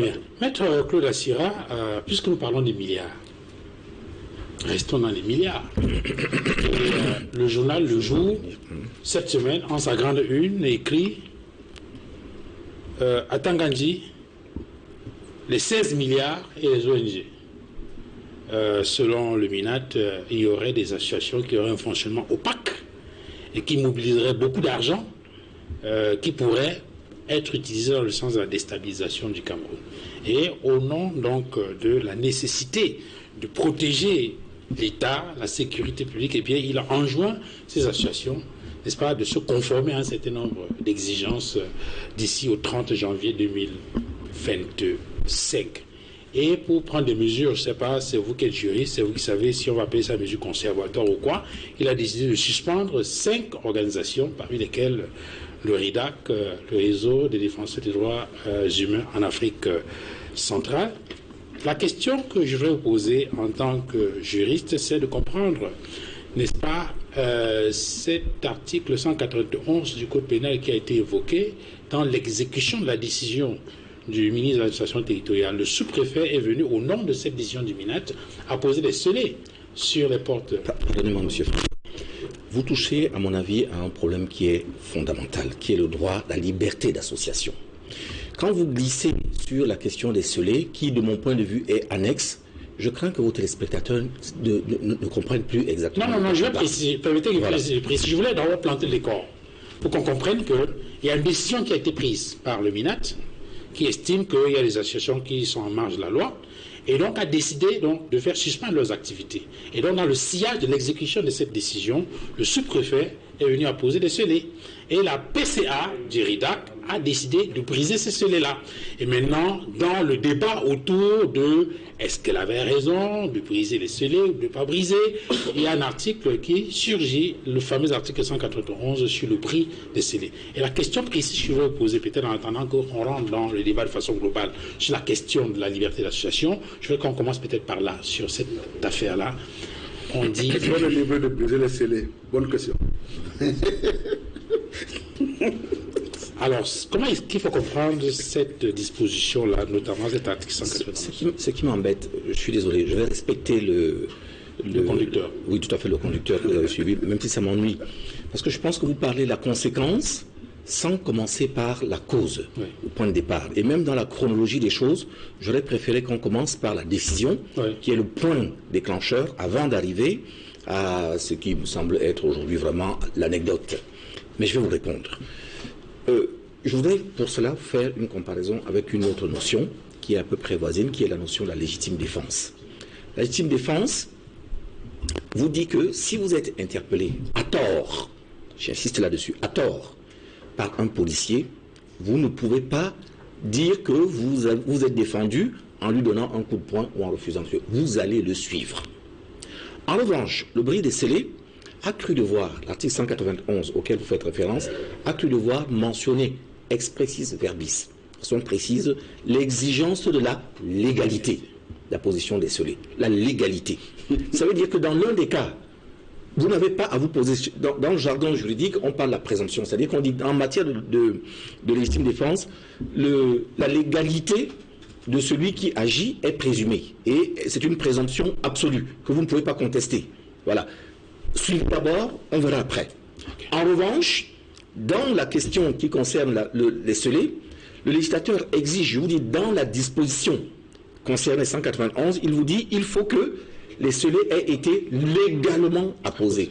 Bien. Maître Claude Assira, puisque nous parlons des milliards, restons dans les milliards. Le journal Le Jour, cette semaine, en sa grande une, écrit à Tangandji, les 16 milliards et les ONG. Selon le MINAT, il y aurait des associations qui auraient un fonctionnement opaque et qui mobiliseraient beaucoup d'argent qui pourrait être utilisé dans le sens de la déstabilisation du Cameroun. Et au nom donc de la nécessité de protéger l'État, la sécurité publique, eh bien, il enjoint ces associations, n'est-ce pas, de se conformer à un certain nombre d'exigences d'ici au 30 janvier 2025. Et pour prendre des mesures, je ne sais pas, c'est vous qui êtes juriste, c'est vous qui savez si on va appeler ça mesure conservatoire ou quoi, il a décidé de suspendre 5 organisations, parmi lesquelles le RIDAC, le réseau des défenseurs des droits humains en Afrique centrale. La question que je vais vous poser en tant que juriste, c'est de comprendre, n'est-ce pas, cet article 191 du Code pénal qui a été évoqué dans l'exécution de la décision du ministre de l'administration territoriale. Le sous-préfet est venu, au nom de cette décision du MINAT, à poser des scellés sur les portes. Pardonnez-moi, monsieur. Vous touchez, à mon avis, à un problème qui est fondamental, qui est le droit, la liberté d'association. Quand vous glissez sur la question des scellés, qui, de mon point de vue, est annexe, je crains que vos téléspectateurs ne comprennent plus exactement. Non, je vais préciser. Permettez que je précise. Je voulais d'abord planter le décor pour qu'on comprenne qu'il y a une décision qui a été prise par le MINAT qui estime qu'il y a des associations qui sont en marge de la loi et donc a décidé donc, de faire suspendre leurs activités. Et donc dans le sillage de l'exécution de cette décision, le sous-préfet est venu apposer des scellés. Et la PCA du RIDAC a décidé de briser ces scellés-là. Et maintenant, dans le débat autour de est-ce qu'elle avait raison de briser les scellés ou de ne pas briser, il y a un article qui surgit, le fameux article 191 sur le prix des scellés. Et la question précise que je vais vous poser, peut-être en attendant qu'on rentre dans le débat de façon globale sur la question de la liberté d'association, je veux qu'on commence peut-être par là, sur cette affaire-là. On dit... Est-ce qu'on est libre de briser les scellés? Bonne question. Alors, comment est-ce qu'il faut comprendre cette disposition-là, notamment cet article 191? Ce qui m'embête, je suis désolé, je vais respecter le conducteur. Oui, tout à fait, le conducteur que vous avez suivi, même si ça m'ennuie. Parce que je pense que vous parlez de la conséquence sans commencer par la cause, oui, au point de départ. Et même dans la chronologie des choses, j'aurais préféré qu'on commence par la décision, oui, qui est le point déclencheur avant d'arriver à ce qui me semble être aujourd'hui vraiment l'anecdote. Mais je vais vous répondre. Je voudrais pour cela faire une comparaison avec une autre notion qui est un peu près voisine, qui est la notion de la légitime défense. La légitime défense vous dit que si vous êtes interpellé à tort, j'insiste là-dessus, à tort, par un policier, vous ne pouvez pas dire que vous êtes défendu en lui donnant un coup de poing ou en refusant de suivre. Vous allez le suivre. En revanche, le bris des scellés a cru devoir, l'article 191 auquel vous faites référence, a cru devoir mentionner expressis verbis, de façon précise, l'exigence de la légalité, la position des scellés, la légalité. Ça veut dire que dans l'un des cas, vous n'avez pas à vous poser, dans le jargon juridique, on parle de la présomption, c'est-à-dire qu'on dit en matière de légitime défense, la légalité de celui qui agit est présumée, et c'est une présomption absolue, que vous ne pouvez pas contester. Voilà. Suivez d'abord, on verra après. En revanche, dans la question qui concerne les scellés, le législateur exige, je vous dis, dans la disposition concernant 191, il vous dit il faut que les scellés aient été légalement apposés.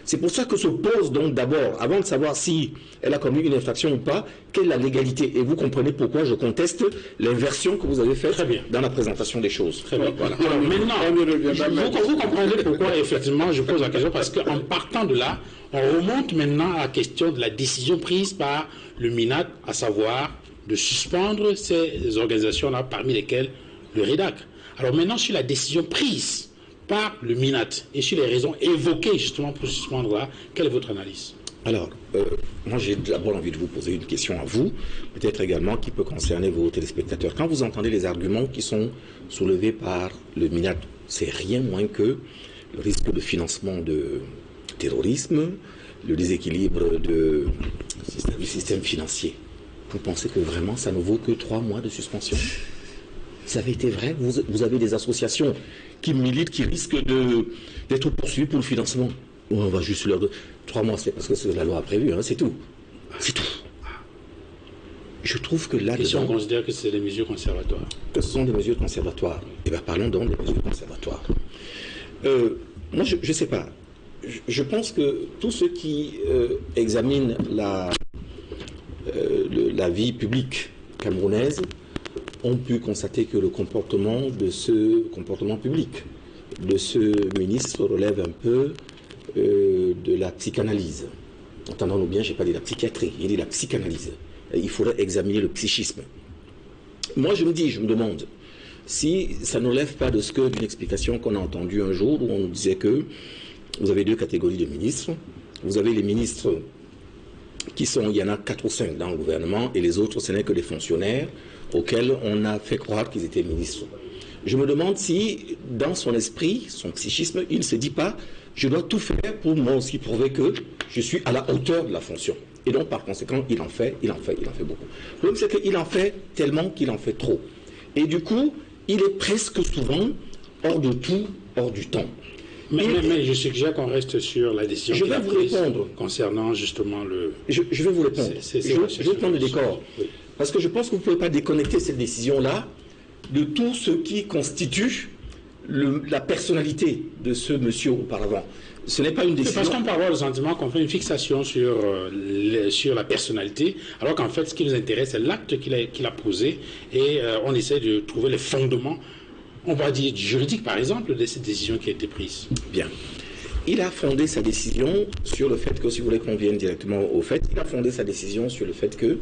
C'est pour ça que se pose donc d'abord, avant de savoir si elle a commis une infraction ou pas, quelle est la légalité. Et vous comprenez pourquoi je conteste l'inversion que vous avez faite dans la présentation des choses. Très bien. Voilà. Alors maintenant, vous comprenez pourquoi effectivement je pose la question, parce qu'en partant de là, on remonte maintenant à la question de la décision prise par le MINAT, à savoir de suspendre ces organisations-là, parmi lesquelles le RIDAC. Alors maintenant, sur la décision prise par le MINAT et sur les raisons évoquées justement pour suspendre là, quelle est votre analyse? Alors, moi j'ai d'abord envie de vous poser une question à vous, peut-être également qui peut concerner vos téléspectateurs. Quand vous entendez les arguments qui sont soulevés par le MINAT, c'est rien moins que le risque de financement de terrorisme, le déséquilibre du système financier. Vous pensez que vraiment ça ne vaut que 3 mois de suspension? Ça avait été vrai. Vous avez des associations qui militent, qui risquent d'être poursuivies pour le financement. Bon, on va juste leur donner 3 mois, c'est parce que c'est ce que la loi a prévu, hein, c'est tout. C'est tout. Je trouve que là... Et si on considère que c'est des mesures conservatoires? Que ce sont des mesures conservatoires. Eh bien, parlons donc des mesures conservatoires. Moi, je ne sais pas. Je pense que tous ceux qui examinent la vie publique camerounaise ont pu constater que le comportement de ce comportement public, de ce ministre, relève un peu de la psychanalyse. Entendons-nous bien, je n'ai pas dit la psychiatrie, il dit la psychanalyse. Il faudrait examiner le psychisme. Moi, je me demande, si ça ne relève pas d'une explication qu'on a entendue un jour où on nous disait que vous avez 2 catégories de ministres. Vous avez les ministres il y en a 4 ou 5 dans le gouvernement, et les autres, ce n'est que des fonctionnaires auxquels on a fait croire qu'ils étaient ministres. Je me demande si, dans son esprit, son psychisme, il ne se dit pas, je dois tout faire pour moi aussi prouver que je suis à la hauteur de la fonction. Et donc, par conséquent, il en fait beaucoup. Le problème, c'est qu'il en fait tellement qu'il en fait trop. Et du coup, il est presque souvent hors de tout, hors du temps. Mais je suggère qu'on reste sur la décision je vais vous répondre concernant justement le... Je vais vous répondre. Je vais prendre le décor. Oui. Parce que je pense que vous ne pouvez pas déconnecter cette décision-là de tout ce qui constitue la personnalité de ce monsieur auparavant. Ce n'est pas une décision... Parce qu'on peut avoir le sentiment qu'on fait une fixation sur la personnalité, alors qu'en fait, ce qui nous intéresse, c'est l'acte qu'il a posé, et on essaie de trouver les fondements, on va dire juridiques, par exemple, de cette décision qui a été prise. Bien. Il a fondé sa décision sur le fait que, si vous voulez qu'on vienne directement au fait, il a fondé sa décision sur le fait que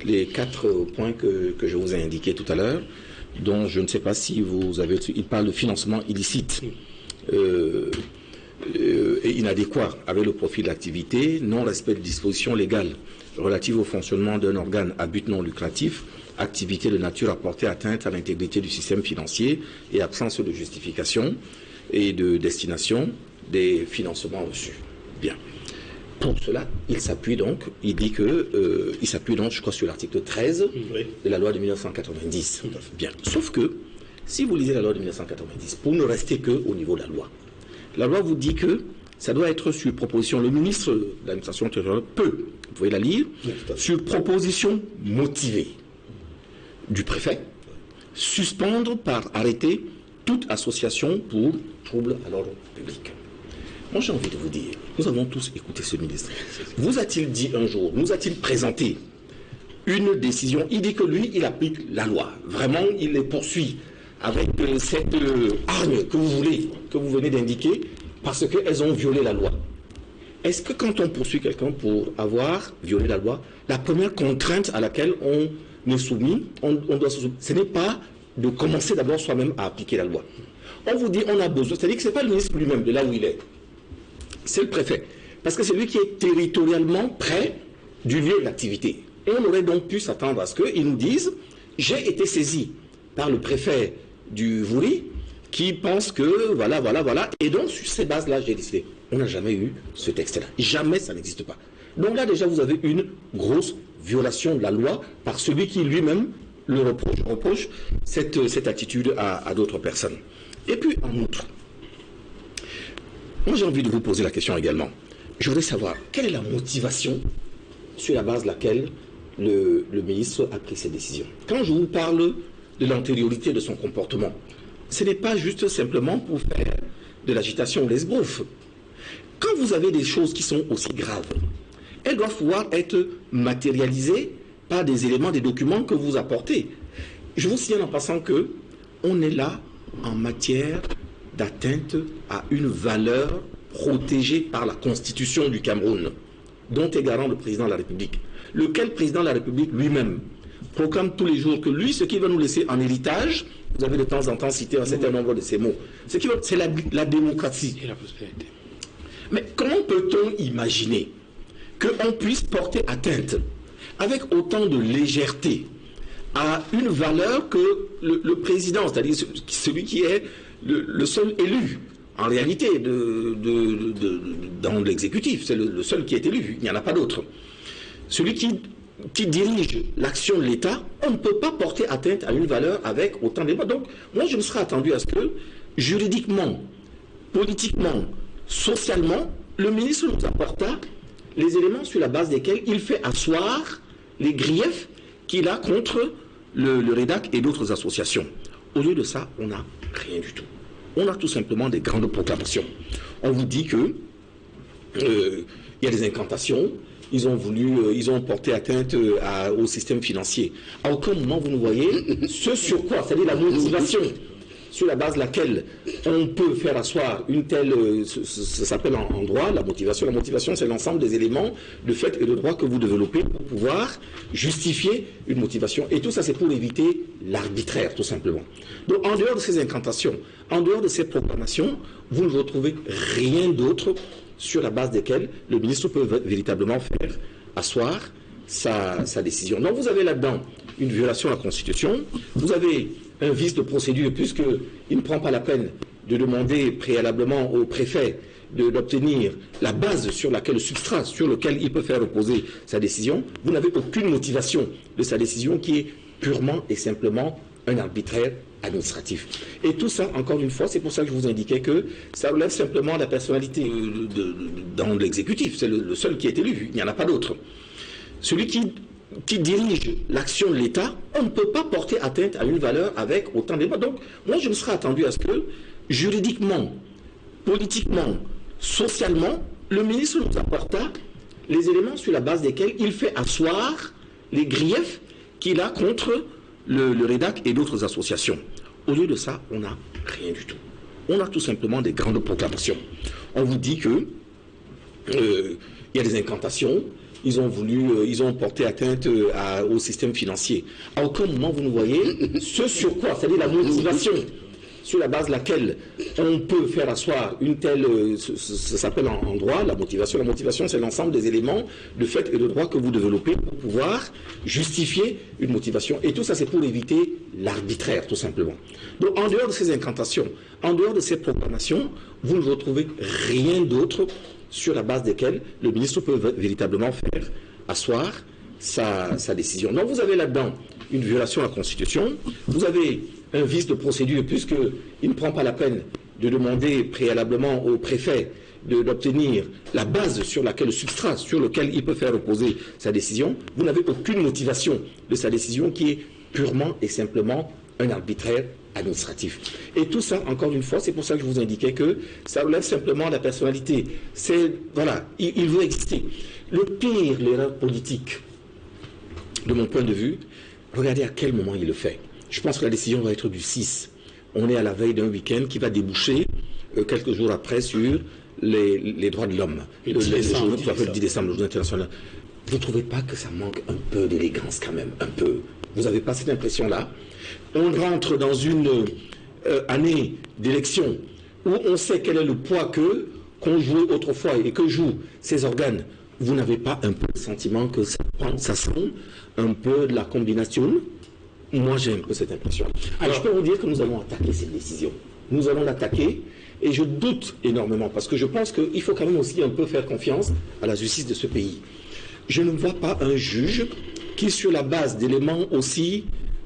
les 4 points que je vous ai indiqués tout à l'heure, dont je ne sais pas si vous avez... Il parle de financement illicite. Et inadéquat avec le profil d'activité, non-respect des dispositions légales relatives au fonctionnement d'un organe à but non lucratif, activité de nature à porter atteinte à l'intégrité du système financier et absence de justification et de destination des financements reçus. Bien. Pour cela, il s'appuie donc, je crois, sur l'article 13 de la loi de 1990. Bien. Sauf que, si vous lisez la loi de 1990, pour ne rester qu'au niveau de la loi vous dit que ça doit être sur proposition. Le ministre de l'administration territoriale peut, vous pouvez la lire, sur proposition motivée du préfet, suspendre par arrêté toute association pour trouble à l'ordre public. Moi, j'ai envie de vous dire, nous avons tous écouté ce ministre. Vous a-t-il dit un jour, nous a-t-il présenté une décision? Il dit que lui, il applique la loi. Vraiment, il les poursuit avec cette hargne que vous venez d'indiquer, parce qu'elles ont violé la loi. Est-ce que quand on poursuit quelqu'un pour avoir violé la loi, la première contrainte à laquelle on est soumis, ce n'est pas de commencer d'abord soi-même à appliquer la loi? On vous dit on a besoin, c'est-à-dire que ce n'est pas le ministre lui-même de là où il est, c'est le préfet. Parce que c'est lui qui est territorialement près du lieu d'activité. Et on aurait donc pu s'attendre à ce qu'ils nous disent, j'ai été saisi par le préfet du Vouri, qui pense que voilà, et donc sur ces bases-là, j'ai décidé. On n'a jamais eu ce texte-là. Jamais, ça n'existe pas. Donc là, déjà, vous avez une grosse violation de la loi par celui qui lui-même le reproche cette attitude à d'autres personnes. Et puis, en outre, moi j'ai envie de vous poser la question également. Je voudrais savoir, quelle est la motivation sur la base de laquelle le ministre a pris cette décision? Quand je vous parle de l'antériorité de son comportement, ce n'est pas juste simplement pour faire de l'agitation ou l'esbrouffe. Quand vous avez des choses qui sont aussi graves, elles doivent pouvoir être matérialisées par des éléments, des documents que vous apportez. Je vous signale en passant que on est là en matière d'atteinte à une valeur protégée par la Constitution du Cameroun, dont est garant le président de la République. Lequel président de la République lui-même proclame tous les jours que lui, ce qu'il va nous laisser en héritage, vous avez de temps en temps cité un certain nombre de ces mots, c'est la démocratie. Et la prospérité. Mais comment peut-on imaginer qu'on puisse porter atteinte avec autant de légèreté à une valeur que le président, c'est-à-dire celui qui est le seul élu, en réalité, dans l'exécutif, c'est le seul qui est élu, il n'y en a pas d'autre. Celui qui qui dirige l'action de l'État, on ne peut pas porter atteinte à une valeur avec autant de débats. Donc, moi, je me serais attendu à ce que, juridiquement, politiquement, socialement, le ministre nous apporta les éléments sur la base desquels il fait asseoir les griefs qu'il a contre le REDAC et d'autres associations. Au lieu de ça, on n'a rien du tout. On a tout simplement des grandes proclamations. On vous dit que il y a des incantations, ils ont porté atteinte au système financier. À aucun moment vous nous voyez ce sur quoi, c'est-à-dire la motivation sur la base de laquelle on peut faire asseoir une telle, ça s'appelle en droit la motivation. La motivation, c'est l'ensemble des éléments de fait et de droit que vous développez pour pouvoir justifier une motivation. Et tout ça, c'est pour éviter l'arbitraire, tout simplement. Donc, en dehors de ces incantations, en dehors de ces proclamations, vous ne retrouvez rien d'autre sur la base desquelles le ministre peut véritablement faire asseoir sa décision. Donc, vous avez là-dedans une violation de la Constitution, vous avez un vice de procédure, puisqu'il ne prend pas la peine de demander préalablement au préfet d'obtenir la base sur laquelle, le substrat sur lequel il peut faire reposer sa décision. Vous n'avez aucune motivation de sa décision qui est purement et simplement un arbitraire administratif. Et tout ça, encore une fois, c'est pour ça que je vous indiquais que ça relève simplement de la personnalité dans l'exécutif. C'est le seul qui est élu, il n'y en a pas d'autre. Celui qui dirige l'action de l'État, on ne peut pas porter atteinte à une valeur avec autant de débats. Donc, moi, je me serais attendu à ce que, juridiquement, politiquement, socialement, le ministre nous apporta les éléments sur la base desquels il fait asseoir les griefs qu'il a contre le REDAC et d'autres associations. Au lieu de ça, on n'a rien du tout. On a tout simplement des grandes proclamations. On vous dit que il y a des incantations, ils ont porté atteinte au système financier. À aucun moment vous nous voyez ce sur quoi, c'est-à-dire la motivation sur la base de laquelle on peut faire asseoir une telle, ça s'appelle en droit la motivation. La motivation, c'est l'ensemble des éléments de fait et de droit que vous développez pour pouvoir justifier une motivation. Et tout ça, c'est pour éviter l'arbitraire, tout simplement. Donc, en dehors de ces incantations, en dehors de ces proclamations, vous ne retrouvez rien d'autre sur la base desquelles le ministre peut véritablement faire asseoir sa décision. Donc, vous avez là-dedans une violation de la Constitution, vous avez un vice de procédure, puisqu'il ne prend pas la peine de demander préalablement au préfet d'obtenir la base sur laquelle, le substrat sur lequel il peut faire reposer sa décision. Vous n'avez aucune motivation de sa décision qui est purement et simplement un arbitraire administratif. Et tout ça, encore une fois, c'est pour ça que je vous indiquais que ça relève simplement de la personnalité. Voilà, il veut exister. Le pire, l'erreur politique, de mon point de vue, regardez à quel moment il le fait. Je pense que la décision va être du 6. On est à la veille d'un week-end qui va déboucher quelques jours après sur les droits de l'homme. Le 10 décembre, le jour international. Vous ne trouvez pas que ça manque un peu d'élégance quand même? Un peu. Vous n'avez pas cette impression-là? On rentre dans une année d'élection où on sait quel est le poids qu'on jouait autrefois et que jouent ces organes. Vous n'avez pas un peu le sentiment que ça sent un peu de la combination? Moi, j'ai un peu cette impression. Alors, je peux vous dire que nous allons attaquer cette décision. Nous allons l'attaquer et je doute énormément parce que je pense qu'il faut quand même aussi un peu faire confiance à la justice de ce pays. Je ne vois pas un juge qui, sur la base d'éléments aussi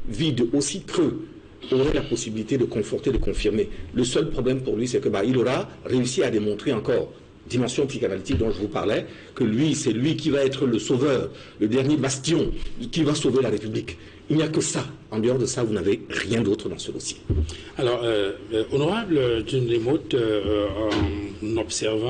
vides, aussi creux, aurait la possibilité de conforter, de confirmer. Le seul problème pour lui, c'est que il aura réussi à démontrer encore, dimension psychanalytique dont je vous parlais, que lui, c'est lui qui va être le sauveur, le dernier bastion, qui va sauver la République. Il n'y a que ça. En dehors de ça, vous n'avez rien d'autre dans ce dossier. Alors, honorable John Lemot, en observant